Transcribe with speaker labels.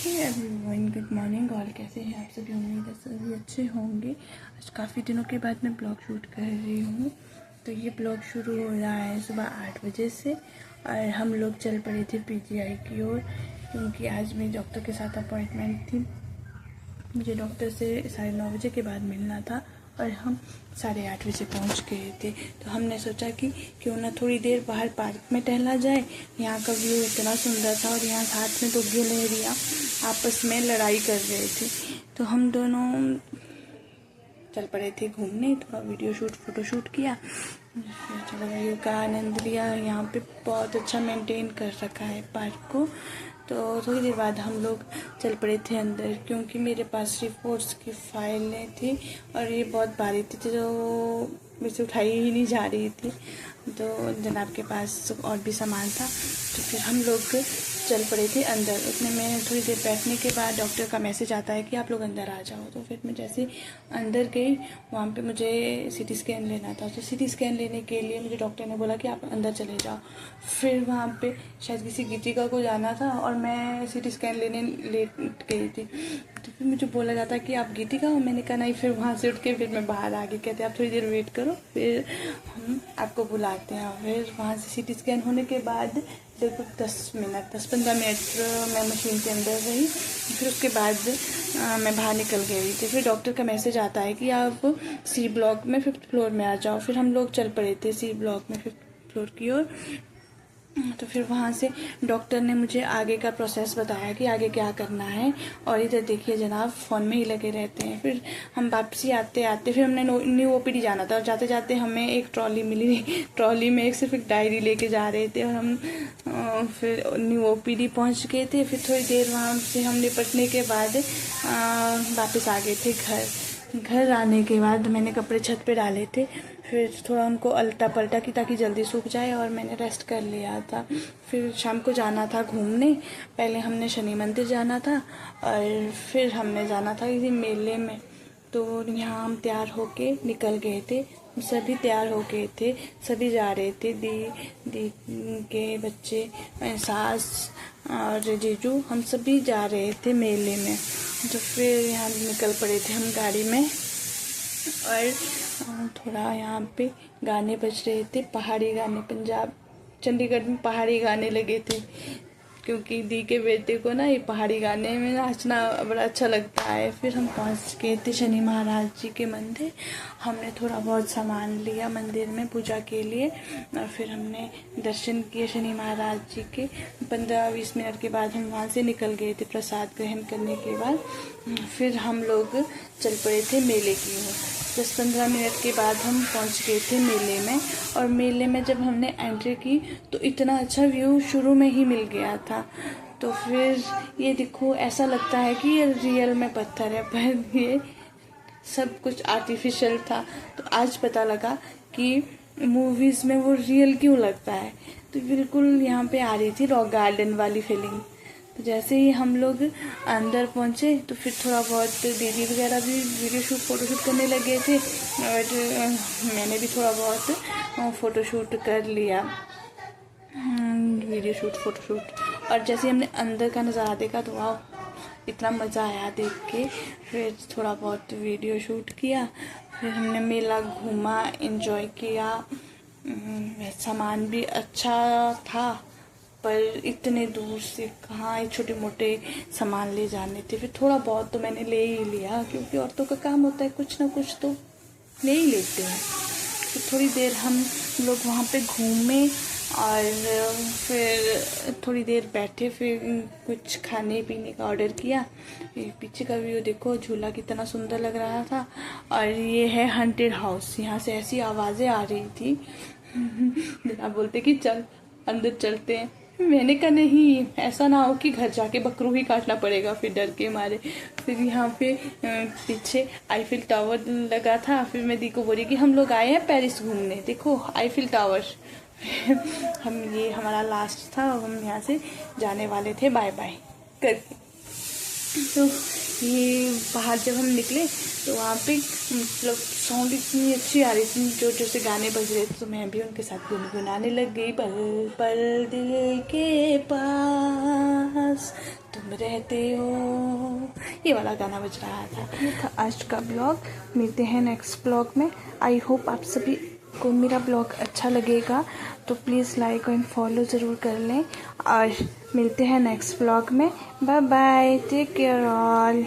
Speaker 1: Everyone, good morning. और कैसे हैं आप सभी? उम्मीद है सभी अच्छे होंगे। आज काफ़ी दिनों के बाद मैं ब्लॉग शूट कर रही हूँ। तो ये ब्लॉग शुरू हो रहा है सुबह 8 बजे से और हम लोग चल पड़े थे पीजीआई की ओर, क्योंकि आज मेरी डॉक्टर के साथ अपॉइंटमेंट थी। मुझे डॉक्टर से 9:30 बजे के बाद मिलना था और हम 8:30 बजे पहुंच गए थे। तो हमने सोचा कि क्यों ना थोड़ी देर बाहर पार्क में टहला जाए। यहाँ का व्यू इतना सुंदर था और यहाँ साथ में 2 गिलहरियाँ आपस में लड़ाई कर रहे थे। तो हम दोनों चल पड़े थे घूमने, थोड़ा वीडियो शूट फोटो शूट किया, चलो व्यू का आनंद लिया। यहाँ पे बहुत अच्छा मेंटेन कर रखा है पार्क को। तो थोड़ी देर बाद हम लोग चल पड़े थे अंदर, क्योंकि मेरे पास रिपोर्ट्स की फाइलें थी और ये बहुत भारी थी तो मुझसे उठाई ही नहीं जा रही थी। तो जनाब के पास और भी सामान था, तो फिर हम लोग चल पड़े थे अंदर। उतने में थोड़ी देर बैठने के बाद डॉक्टर का मैसेज आता है कि आप लोग अंदर आ जाओ। तो फिर मैं जैसे अंदर गई, वहाँ पे मुझे सीटी स्कैन लेना था। तो सीटी स्कैन लेने के लिए मुझे डॉक्टर ने बोला कि आप अंदर चले जाओ। फिर वहाँ पे शायद किसी गीतिका को जाना था और मैं सीटी स्कैन लेने लेट गई थी। तो फिर मुझे बोला जाता कि आप गीतिका हो। मैंने कहा नहीं। फिर वहाँ से उठ के फिर मैं बाहर आ गई। कहते आप थोड़ी देर वेट करो, फिर हम आपको बुलाते हैं। फिर वहाँ से सीटी स्कैन होने के बाद लगभग 10-15 मिनट मैं मशीन के अंदर रही। फिर उसके बाद मैं बाहर निकल गई थी। फिर डॉक्टर का मैसेज आता है कि आप सी ब्लॉक में 5th फ्लोर में आ जाओ। फिर हम लोग चल पड़े थे सी ब्लॉक में 5th फ्लोर की ओर। तो फिर वहाँ से डॉक्टर ने मुझे आगे का प्रोसेस बताया कि आगे क्या करना है। और इधर देखिए जनाब फ़ोन में ही लगे रहते हैं। फिर हम वापसी आते आते फिर हमने न्यू ओपीडी जाना था और जाते जाते हमें एक ट्रॉली मिली। ट्रॉली में सिर्फ एक डायरी लेके जा रहे थे और हम फिर न्यू ओपीडी पहुँच गए थे। फिर थोड़ी देर वहाँ से हम निपटने के बाद वापस आ गए थे घर आने के बाद मैंने कपड़े छत पे डाले थे। फिर थोड़ा उनको अल्टा पलटा की ताकि जल्दी सूख जाए और मैंने रेस्ट कर लिया था। फिर शाम को जाना था घूमने। पहले हमने शनि मंदिर जाना था और फिर हमने जाना था किसी मेले में। तो यहाँ हम तैयार होके निकल गए थे। सभी तैयार हो गए थे, सभी जा रहे थे। दी के बच्चे, सास और जीजू, हम सभी जा रहे थे मेले में। तो फिर यहाँ निकल पड़े थे हम गाड़ी में और थोड़ा यहाँ पे गाने बज रहे थे, पहाड़ी गाने। पंजाब चंडीगढ़ में पहाड़ी गाने लगे थे, क्योंकि दी के बेटे को ना ये पहाड़ी गाने में नाचना बड़ा अच्छा लगता है। फिर हम पहुँच गए थे शनि महाराज जी के मंदिर। हमने थोड़ा बहुत सामान लिया मंदिर में पूजा के लिए और फिर हमने दर्शन किए शनि महाराज जी के। 15-20 मिनट के बाद हम वहाँ से निकल गए थे प्रसाद ग्रहण करने के बाद। फिर हम लोग चल पड़े थे मेले की ओर। 10-15 मिनट के बाद हम पहुंच गए थे मेले में। और मेले में जब हमने एंट्री की तो इतना अच्छा व्यू शुरू में ही मिल गया था। तो फिर ये देखो, ऐसा लगता है कि ये रियल में पत्थर है, पर ये सब कुछ आर्टिफिशियल था। तो आज पता लगा कि मूवीज़ में वो रियल क्यों लगता है। तो बिल्कुल यहाँ पे आ रही थी रॉक गार्डन वाली फीलिंग। तो जैसे ही हम लोग अंदर पहुँचे तो फिर थोड़ा बहुत दीदी वगैरह भी वीडियो शूट फ़ोटो शूट करने लगे थे और मैंने भी थोड़ा बहुत फ़ोटो शूट कर लिया, वीडियो शूट फ़ोटो शूट। और जैसे हमने अंदर का नज़ारा देखा तो वाह, इतना मज़ा आया देख के। फिर थोड़ा बहुत वीडियो शूट किया। फिर हमने मेला घूमा, एंजॉय किया। सामान भी अच्छा था, पर इतने दूर से कहाँ ये छोटे मोटे सामान ले जाने थे। फिर थोड़ा बहुत तो मैंने ले ही लिया, क्योंकि औरतों का काम होता है कुछ ना कुछ तो ले ही लेते हैं। फिर थोड़ी देर हम लोग वहाँ पे घूमे और फिर थोड़ी देर बैठे। फिर कुछ खाने पीने का ऑर्डर किया। पीछे का व्यू देखो, झूला कितना सुंदर लग रहा था। और ये है हॉन्टेड हाउस। यहाँ से ऐसी आवाज़ें आ रही थी आप बोलते कि चल अंदर चलते हैं। मैंने कहा नहीं, ऐसा ना हो कि घर जाके बकरू ही काटना पड़ेगा फिर डर के मारे। फिर यहाँ पे पीछे आईफिल टावर लगा था। फिर मैं दी को बोली कि हम लोग आए हैं पेरिस घूमने, देखो आईफिल टावर। हम ये हमारा लास्ट था, हम यहाँ से जाने वाले थे बाय बाय करके। तो ये बाहर जब हम निकले तो वहाँ पे मतलब साउंड इतनी अच्छी आ रही थी, जो से गाने बज रहे थे। तो मैं भी उनके साथ गुनगुनाने लग गई, पल पल दिल के पास। तो तुम रहते हो। ये वाला गाना बज रहा था। ये था आज का ब्लॉग। मिलते हैं नेक्स्ट ब्लॉग में। आई होप आप सभी को मेरा ब्लॉग अच्छा लगेगा, तो प्लीज़ लाइक एंड फॉलो ज़रूर कर लें और मिलते हैं नेक्स्ट ब्लॉग में। Bye bye, take care all.